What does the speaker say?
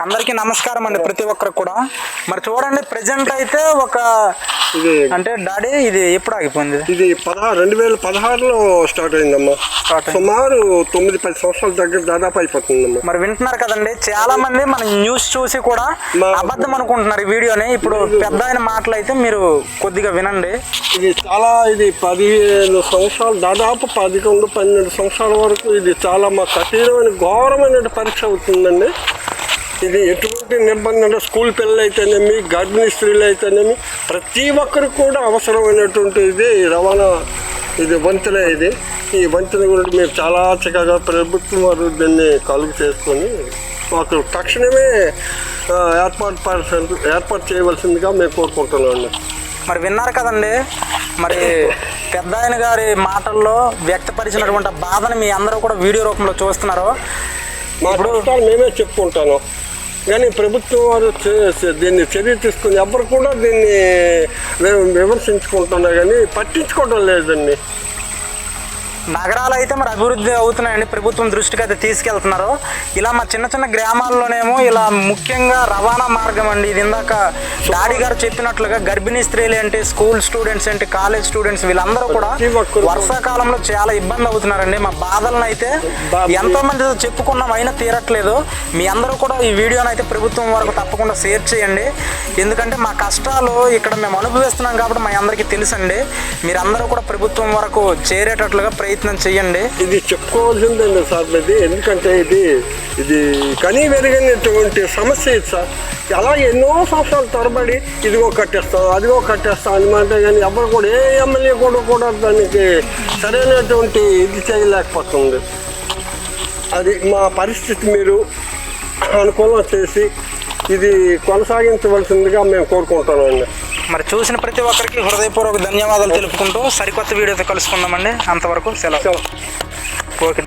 అందరికీ నమస్కారం అండి, ప్రతి ఒక్కరికి కూడా. మరి చూడండి, ప్రెజెంట్ అయితే ఒక ఇది అంటే డాడీ ఇది ఎప్పుడు ఆగిపోయింది? ఇది 2016లో స్టార్ట్ అయిందమ్మా. సుమారు 9-10 సంవత్సరాల దగ్గర దాదాపు అయిపోతుందమ్మా. మరి వింటున్నారు కదండి, చాలా మంది మన న్యూస్ చూసి కూడా అబద్ధం అనుకుంటున్నారు ఈ వీడియోని. ఇప్పుడు పెద్ద ఆయన మాటలు అయితే మీరు కొద్దిగా వినండి. ఇది 15 సంవత్సరాలు, దాదాపు 11-12 సంవత్సరాల వరకు ఇది చాలా మా కఠినమైన ఘోరమైన పరీక్ష అవుతుందండి. ఇది ఎటువంటి నిబంధనలు, స్కూల్ పిల్లలు అయితేనేమి, గర్భిణీ స్త్రీలు అయితేనేమి, ప్రతి ఒక్కరికి కూడా అవసరమైనటువంటి ఇది రవాణా, ఇది వంతెన. ఈ వంతెన గురించి మీరు చాలా చక్కగా ప్రభుత్వం వారు దీన్ని కలుగు చేసుకొని మాకు తక్షణమే ఏర్పాటు చేయవలసిందిగా మేము కోరుకుంటున్నాం. మరి విన్నారు కదండి, మరి పెద్ద ఆయన గారి మాటల్లో వ్యక్తపరిచినటువంటి బాధను మీ అందరూ కూడా వీడియో రూపంలో చూస్తున్నారు. మా కష్టాలు మేమే చెప్పుకుంటాను, కానీ ప్రభుత్వం వారు దీన్ని చర్య తీసుకుని ఎవరు కూడా దీన్ని విమర్శించుకుంటున్నారు, కానీ పట్టించుకోవడం లేదండి. నగరాలు అయితే మరి అభివృద్ధి అవుతున్నాయండి, ప్రభుత్వం దృష్టికి అయితే తీసుకెళ్తున్నారు. ఇలా మా చిన్న చిన్న గ్రామాల్లోనేమో ఇలా ముఖ్యంగా రవాణా మార్గం అండి. ఇది ఇందాక డాడీ గారు చెప్పినట్లుగా గర్భిణీ స్త్రీలు ఏంటి, స్కూల్ స్టూడెంట్స్ ఏంటి, కాలేజ్ స్టూడెంట్స్ వీళ్ళందరూ కూడా వర్షాకాలంలో చాలా ఇబ్బంది అవుతున్నారండి. మా బాధలను అయితే ఎంతో మంది చెప్పుకున్నాం, అయినా తీరట్లేదు. మీ అందరూ కూడా ఈ వీడియోని అయితే ప్రభుత్వం వరకు తప్పకుండా షేర్ చేయండి. ఎందుకంటే మా కష్టాలు ఇక్కడ మేము అనుభవిస్తున్నాం కాబట్టి మా అందరికీ తెలుసండి. మీరందరూ కూడా ప్రభుత్వం వరకు చేరేటట్లుగా ప్రయత్నం చేయండి. ఇది చెప్పుకోవాల్సిందండి సార్, ఇది ఎందుకంటే ఇది కనీ వెరిగినటువంటి సమస్య ఇది సార్. అలా ఎన్నో సంవత్సరాల తరబడి ఇదిగో కట్టేస్తాం, అదిగో కట్టేస్తాం అనమాట, కానీ ఎవరు కూడా ఏ ఎమ్మెల్యే కూడా దానికి సరైనటువంటి ఇది చేయలేకపోతుంది. అది మా పరిస్థితి మీరు అనుకూలం చేసి ఇది కొనసాగించవలసిందిగా మేము కోరుకుంటామండి. మరి చూసిన ప్రతి ఒక్కరికి హృదయపూర్వక ధన్యవాదాలు తెలుపుకుంటూ సరికొత్త వీడియోతో కలుసుకుందామండి. అంతవరకు సెలవు. ఓకే.